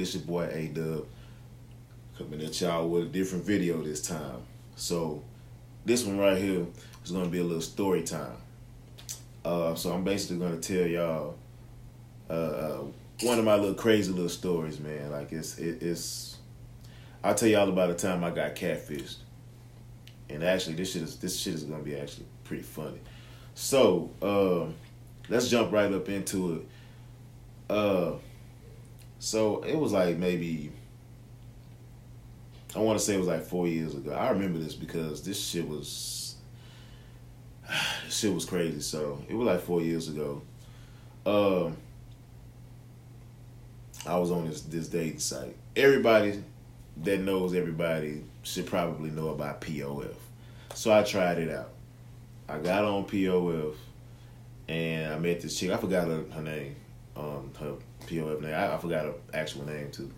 It's your boy A-Dub coming at y'all with a different video this time. So this one right here is gonna be a little story time. So I'm basically gonna tell y'all one of my little crazy little stories, man. Like it's I'll tell y'all about the time I got catfished. And actually this shit is gonna be actually pretty funny. So let's jump right up into it. So it was like maybe, I want to say it was like 4 years ago. I remember this because this shit was crazy. So it was like 4 years ago. I was on this dating site. Everybody that knows everybody should probably know about POF. So I tried it out. I got on POF and I met this chick. I forgot her name. Her POF name. I forgot her actual name too.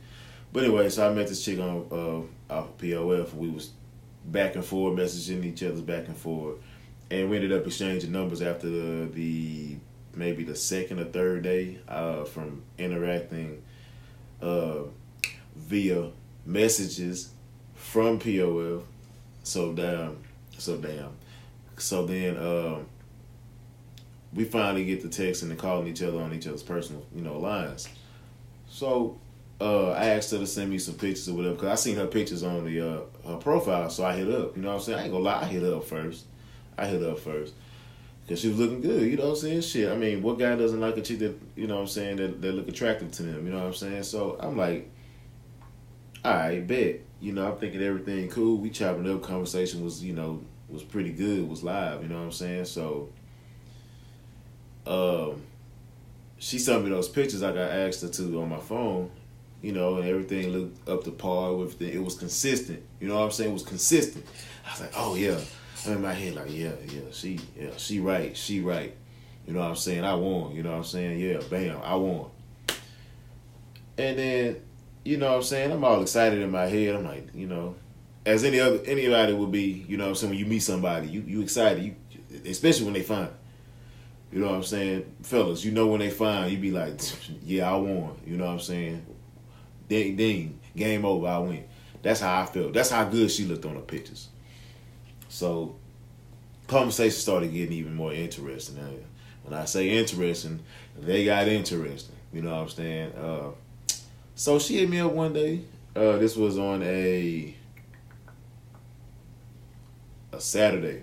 But anyway, so I met this chick on off POF. We was back and forth, messaging each other back and forth, and we ended up exchanging numbers after maybe the second or third day from interacting via messages from POF. So then we finally get to texting and calling each other on each other's personal, lines. So I asked her to send me some pictures or whatever, because I seen her pictures on the her profile, so I hit up. You know what I'm saying? I ain't gonna lie, I hit her up first. Because she was looking good, you know what I'm saying? Shit, I mean, what guy doesn't like a chick that, you know what I'm saying, that look attractive to them, you know what I'm saying? So I'm like, all right, bet. I'm thinking everything cool. We chopping up. Conversation was, was pretty good, was live, you know what I'm saying? So she sent me those pictures like I asked her to on my phone, and everything looked up to par with it. It was consistent. You know what I'm saying? It was consistent. I was like, oh yeah. I'm in my head like, she right. You know what I'm saying? I won. You know what I'm saying? Yeah, bam, I won. And then, you know what I'm saying? I'm all excited in my head. I'm like, as anybody would be, you know what I'm saying? When you meet somebody, you excited, especially when they fine. You know what I'm saying? Fellas, when they fine, you be like, yeah, I won. You know what I'm saying? Ding, game over, I win. That's how I felt. That's how good she looked on her pictures. So, conversation started getting even more interesting. When I say interesting, they got interesting. You know what I'm saying? So she hit me up one day. This was on a Saturday.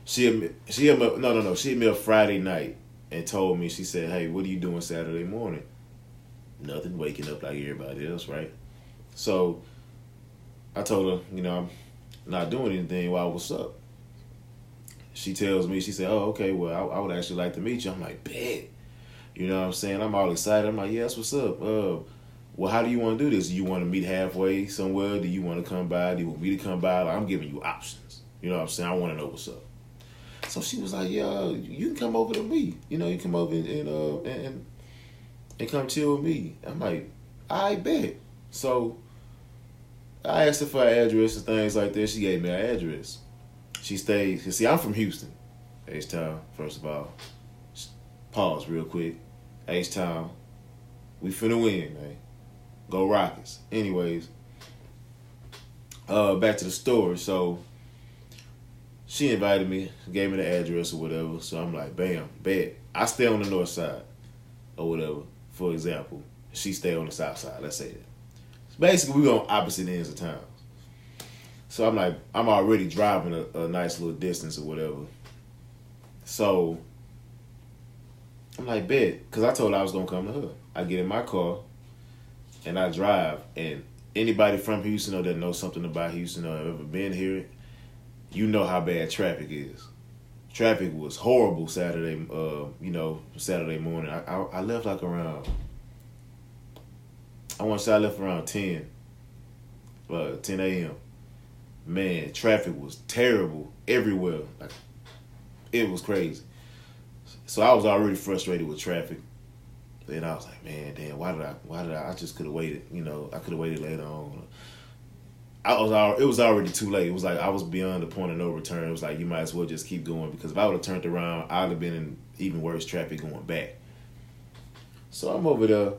She hit me up Friday night and told me, she said, hey, what are you doing Saturday morning? Nothing, waking up like everybody else, right? So I told her, I'm not doing anything. Why, what's up? She tells me, she said, oh, okay, well, I would actually like to meet you. I'm like, bet. You know what I'm saying? I'm all excited. I'm like, yeah, that's what's up. Well, how do you want to do this? Do you want to meet halfway somewhere? Do you want to come by? Do you want me to come by? Like, I'm giving you options. You know what I'm saying? I want to know what's up. So she was like, yeah, you can come over to me. You come over and come chill with me. I'm like, I bet. So I asked her for her address and things like that. She gave me her address. She stayed. See, I'm from Houston. H-Town, first of all. Pause real quick. H-Town. We finna win, man. Go Rockets. Anyways, back to the story. So she invited me, gave me the address or whatever. So I'm like, bam, bet. I stay on the north side or whatever, for example. She stay on the south side, let's say that. Basically, we on opposite ends of town. So I'm like, I'm already driving a nice little distance or whatever. So I'm like, bet. Because I told her I was going to come to her. I get in my car and I drive. And anybody from Houston or that knows something about Houston or have ever been here, you know how bad traffic is. Traffic was horrible Saturday morning. I left like around, I want to say I left around 10 a.m. Man, traffic was terrible everywhere. Like, it was crazy. So I was already frustrated with traffic. Then I was like, man, damn, why did I just could have waited, I could have waited later on. It was already too late. It was like I was beyond the point of no return. It was like you might as well just keep going, because if I would have turned around, I'd have been in even worse traffic going back. So I'm over there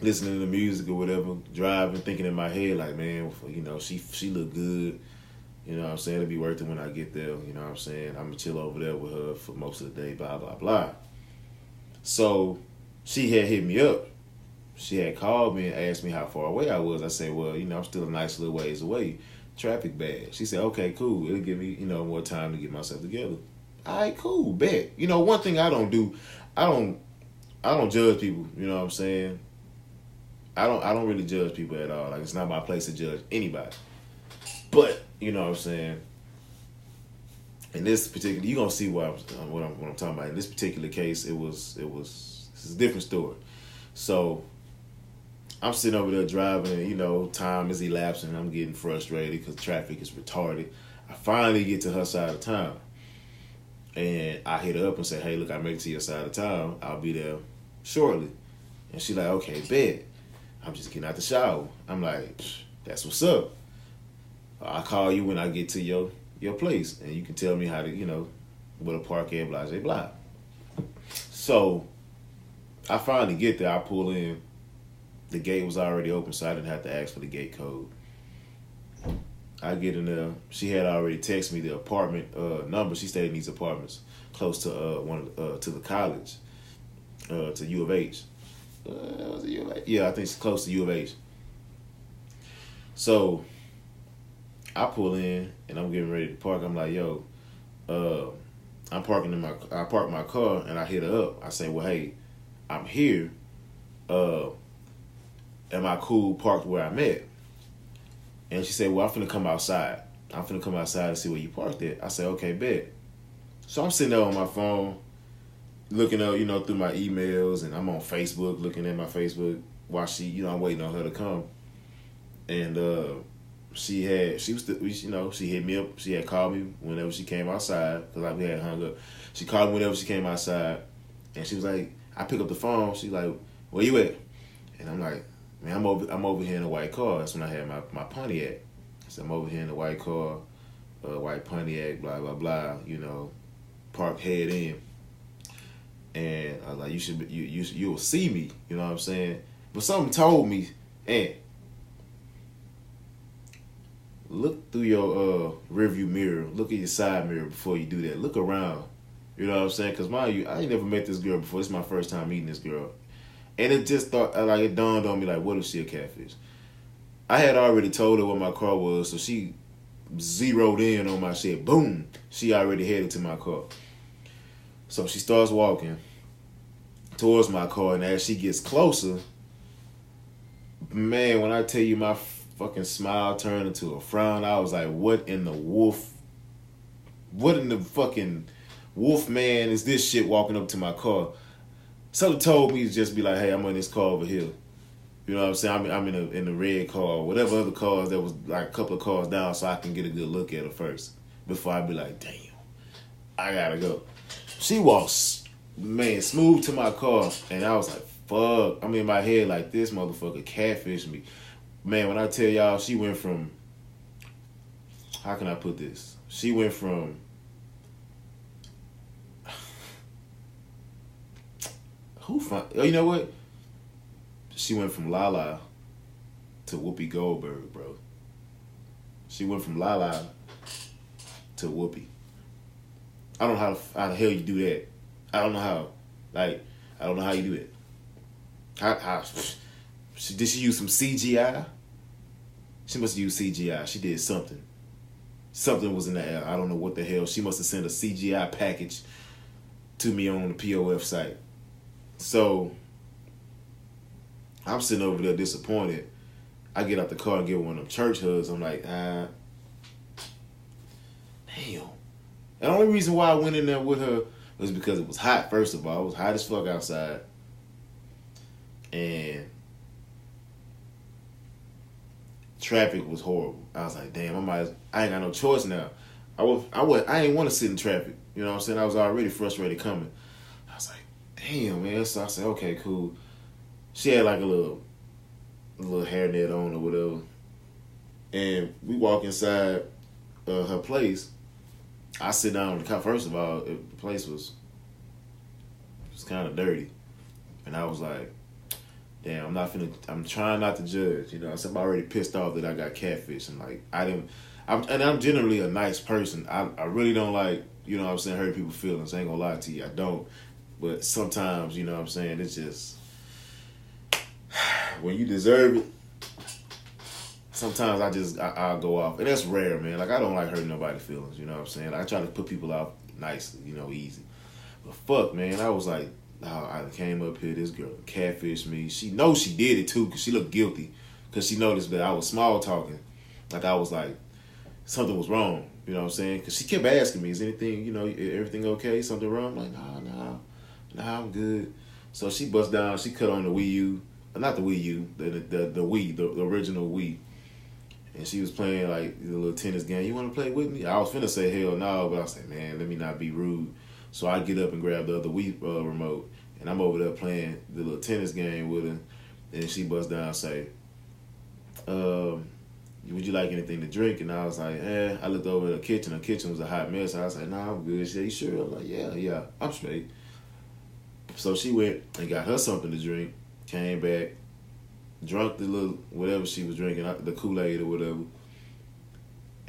listening to music or whatever, driving, thinking in my head like, man, you know, she look good. You know what I'm saying? It'll be worth it when I get there. You know what I'm saying? I'm going to chill over there with her for most of the day, blah, blah, blah. So she had hit me up. She had called me and asked me how far away I was. I said, well, you know, I'm still a nice little ways away. Traffic bad. She said, okay, cool. It'll give me, you know, more time to get myself together. All right, cool, bet. You know, one thing I don't do, I don't judge people. You know what I'm saying? I don't really judge people at all. Like, it's not my place to judge anybody. But, you know what I'm saying? In this particular, you're going to see what I'm talking about. In this particular case, it's a different story. So I'm sitting over there driving, and, you know, time is elapsing. I'm getting frustrated because traffic is retarded. I finally get to her side of town. And I hit her up and say, hey, look, I made it to your side of town. I'll be there shortly. And she's like, okay, bet. I'm just getting out the shower. I'm like, that's what's up. I'll call you when I get to your place, and you can tell me how to, you know, where to park at, blah, blah, blah. So I finally get there. I pull in. The gate was already open, so I didn't have to ask for the gate code. I get in there. She had already texted me the apartment number. She stayed in these apartments close to to the college, to U of H. Was it U of H? Yeah, I think it's close to U of H. So I pull in and I'm getting ready to park. I'm like, yo, I park my car and I hit her up. I say, well, hey, I'm here. Am I cool parked where I'm at? And she said, well, I'm finna come outside. I'm finna come outside and see where you parked at. I said, okay, bet. So I'm sitting there on my phone, looking up, you know, through my emails, and I'm on Facebook, looking at my Facebook while she, you know, I'm waiting on her to come. And she hit me up. She had called me whenever she came outside, because we had hung up. She called me whenever she came outside, and she was like, I pick up the phone. She's like, where you at? And I'm like, man, I'm over here in a white car. That's when I had my Pontiac. So I'm over here in a white car, white Pontiac, blah, blah, blah, you know, park head in. And I was like, you'll see me, you know what I'm saying? But something told me, and look through your rearview mirror, look at your side mirror before you do that. Look around, you know what I'm saying? Because mind you, I ain't never met this girl before. It's my first time meeting this girl. And it just it dawned on me, like, what if she a catfish? I had already told her what my car was, so she zeroed in on my shit. Boom. She already headed to my car. So she starts walking towards my car, and as she gets closer, man, when I tell you my fucking smile turned into a frown, I was like, what in the fucking wolf man is this shit walking up to my car? Something told me to just be like, hey, I'm in this car over here. You know what I'm saying? I'm in the red car, whatever other cars that was like a couple of cars down, so I can get a good look at her first before I be like, damn, I gotta go. She walks, man, smooth to my car, and I was like, fuck. I'm in my head like, this motherfucker catfished me. Man, when I tell y'all, she went from, how can I put this? She went from, you know what? She went from Lala to Whoopi Goldberg, bro. She went from Lala to Whoopi. I don't know how the hell you do that. I don't know how. Like, I don't know how you do it. Did she use some CGI? She must have used CGI. She did something. Something was in the air. I don't know what the hell. She must have sent a CGI package to me on the POF site. So I'm sitting over there disappointed. I get out the car and give one of them church hugs. I'm like, damn. And the only reason why I went in there with her was because it was hot, first of all. It was hot as fuck outside. And traffic was horrible. I was like, damn, I ain't got no choice now. I ain't want to sit in traffic. You know what I'm saying? I was already frustrated coming. I was like, damn, man. So I said, okay, cool. She had like a little hairnet on or whatever. And we walk inside her place. I sit down on the couch. First of all, the place was kind of dirty. And I was like, damn, I'm trying not to judge. You know, so I'm already pissed off that I got catfish, and like I'm generally a nice person. I really don't like, you know what I'm saying, hurt people's feelings. I ain't gonna lie to you, I don't. But sometimes, you know what I'm saying, it's just when you deserve it. Sometimes I'll go off, and that's rare, man. Like I don't like hurting nobody's feelings. You know what I'm saying? I try to put people out nicely, you know, easy. But fuck, man, I was like, oh, I came up here, this girl catfished me. She knows she did it too, cause she looked guilty, cause she noticed that I was small talking, like I was like something was wrong. You know what I'm saying? Cause she kept asking me, is anything, you know, everything okay? Something wrong? I'm like, nah, I'm good. So she bust down, she cut on the Wii U, not the Wii U, the Wii, the original Wii. And she was playing like the little tennis game. You want to play with me? I was finna say hell no, but I was like, man, let me not be rude. So I get up and grab the other Wii remote, and I'm over there playing the little tennis game with her. And she busts down and say, would you like anything to drink? And I was like, I looked over at the kitchen. The kitchen was a hot mess. I was like, nah, I'm good. She said, you sure? I'm like, yeah, I'm straight. So she went and got her something to drink, came back, drunk the little whatever she was drinking, the Kool-Aid or whatever,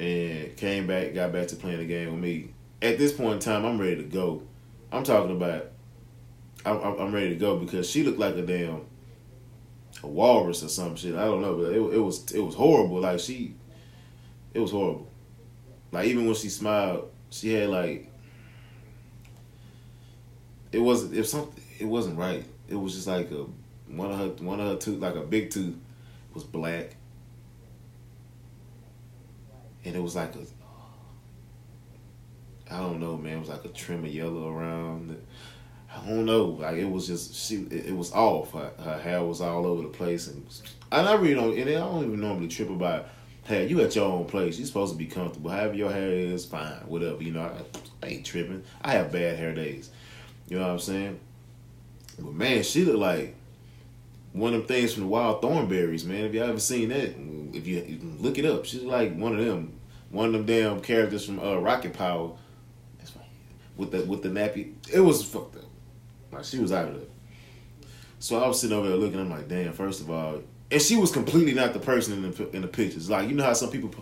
and came back, got back to playing the game with me. At this point in time, I'm ready to go. I'm talking about, I'm ready to go because she looked like a walrus or some shit. I don't know, but it was horrible. Like it was horrible. Like even when she smiled, she had like, it wasn't right. It was just like one of her tooth, like a big tooth, was black, and it was like I don't know, man. It was like a trim of yellow around. I don't know. Like it was just it was off. Her hair was all over the place, and I really don't. And I don't even normally trip about hair. You at your own place. You're supposed to be comfortable. However your hair is, fine, whatever. You know, I ain't tripping. I have bad hair days. You know what I'm saying? But man, she looked like one of them things from the Wild Thornberries, man. If you ever seen that, if you can look it up, she's like one of them damn characters from Rocket Power. That's right. With the nappy, it was fucked up. Like she was out of there. So I was sitting over there looking. I'm like, damn. First of all, and she was completely not the person in the pictures. Like you know how some people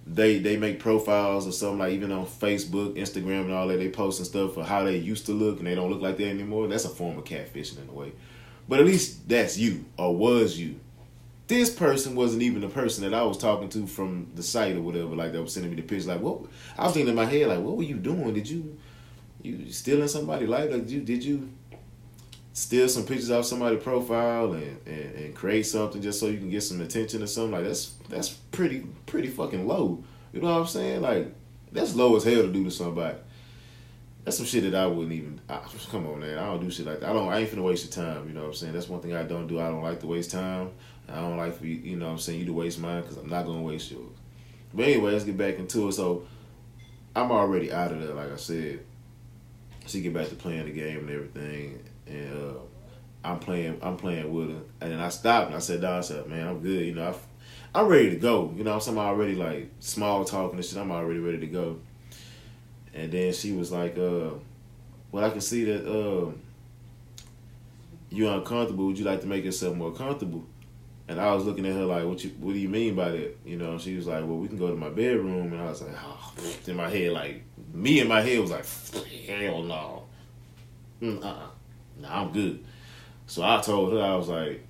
they make profiles or something, like even on Facebook, Instagram, and all that. They post and stuff for how they used to look, and they don't look like that anymore. That's a form of catfishing in a way. But at least that's you, or was you. This person wasn't even the person that I was talking to from the site or whatever, like that was sending me the pictures. Like, what? I was thinking in my head, like, what were you doing? Did you stealing somebody's life? Like, did you steal some pictures off somebody's profile and create something just so you can get some attention or something? Like, that's pretty fucking low. You know what I'm saying? Like, that's low as hell to do to somebody. That's some shit that I wouldn't even. Come on, man. I don't do shit like that. I ain't finna waste your time. You know what I'm saying? That's one thing I don't do. I don't like to waste time. I don't like for you know what I'm saying, you to waste mine because I'm not gonna waste yours. But anyway, let's get back into it. So I'm already out of there, like I said. She get back to playing the game and everything, and I'm playing with her. And then I stopped and I said, "Dog, I said, man, I'm good. You know, I'm ready to go. You know, I'm already like small talking and shit. I'm already ready to go." And then she was like, well, I can see that you're uncomfortable. Would you like to make yourself more comfortable? And I was looking at her like, what do you mean by that? You know, she was like, well, we can go to my bedroom. And I was like, oh, in my head, like, me in my head was like, hell no. Nah, I'm good. So I told her, I was like,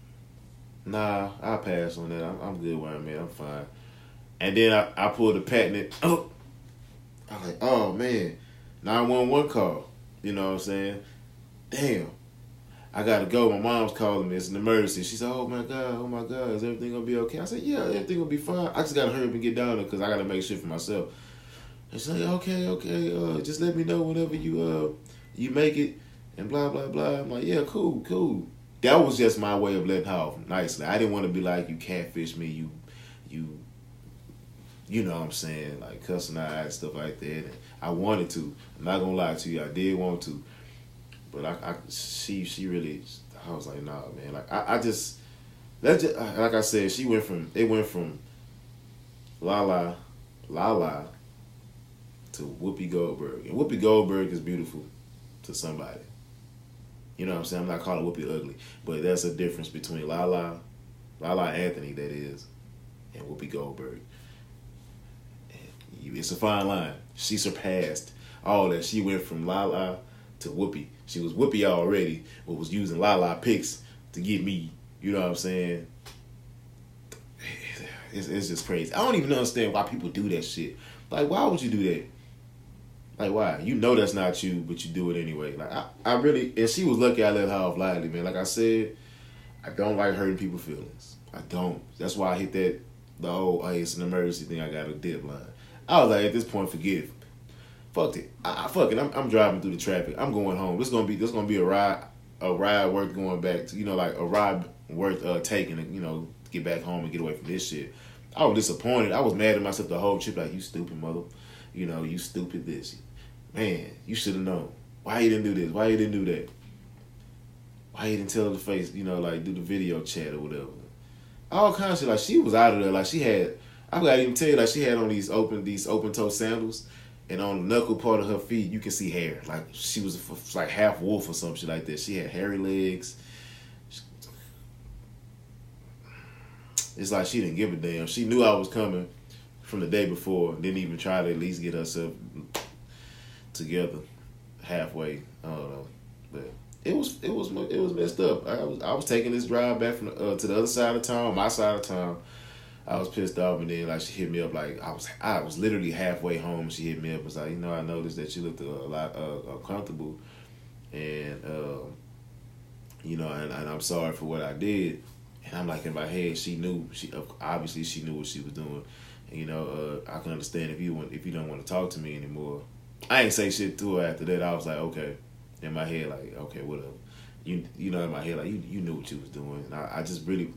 nah, I'll pass on that. I'm good where I'm at. I'm fine. And then I pulled a patent. Oh, I was like, oh, man, 911 call. You know what I'm saying? Damn. I gotta go. My mom's calling me. It's an emergency. She said, oh my God, is everything gonna be okay? I said, yeah, everything will be fine. I just gotta hurry up and get down there because I gotta make shit for myself. And she's like, okay, just let me know whenever you make it and blah, blah, blah. I'm like, yeah, cool. That was just my way of letting her off nicely. I didn't want to be like, you catfish me, you know what I'm saying, like cussing out and stuff like that. And I wanted to. I'm not gonna lie to you, I did want to. But she really, I was like, nah, man. Like that just, like I said, it went from La to Whoopi Goldberg. And Whoopi Goldberg is beautiful to somebody. You know what I'm saying? I'm not calling Whoopi ugly, but there's a difference between Lala Anthony, that is, and Whoopi Goldberg. It's a fine line. She surpassed all that. She went from Lala to Whoopi. She was Whoopi already, but was using Lala pics to get me. You know what I'm saying? It's just crazy. I don't even understand why people do that shit. Like, why would you do that? Like, why? You know that's not you, but you do it anyway. Like, I really, and she was lucky I let her off lightly, man. Like I said, I don't like hurting people's feelings. I don't. That's why I hit the whole, hey, it's an emergency thing, I got a dip line. I was like, at this point, forget it. Fuck it. Fuck it. I'm driving through the traffic. I'm going home. This gonna be a ride worth going back to. You know, like a ride worth taking. To get back home and get away from this shit. I was disappointed. I was mad at myself the whole trip. Like, you stupid mother. You stupid this. Man, you should have known. Why you didn't do this? Why you didn't do that? Why you didn't tell her to face? Like do the video chat or whatever. All kinds of shit. Like, she was out of there. Like, she had. I gotta even tell you, like, she had on these open toe sandals, and on the knuckle part of her feet, you can see hair. Like, she was like half wolf or some shit like that. She had hairy legs. It's like she didn't give a damn. She knew I was coming from the day before. Didn't even try to at least get herself together halfway. I don't know, but it was messed up. I was taking this drive back from to the other side of town, my side of town. I was pissed off, and then like she hit me up like I was literally halfway home. She hit me up, was like, I noticed that you looked a lot uncomfortable, and and I'm sorry for what I did. And I'm like, in my head, she knew. Obviously she knew what she was doing. And, I can understand if you don't want to talk to me anymore. I ain't say shit to her after that. I was like, okay. In my head, like, okay, whatever. In my head, like, you knew what you was doing. And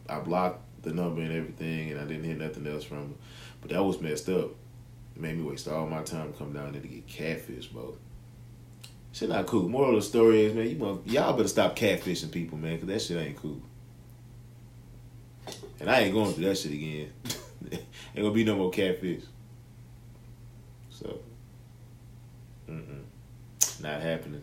I blocked the number and everything, and I didn't hear nothing else from her. But that was messed up. It made me waste all my time to come down there to get catfish, bro. Shit not cool. Moral of the story is, man, y'all better stop catfishing people, man, because that shit ain't cool. And I ain't going through that shit again. Ain't gonna be no more catfish. So, not happening.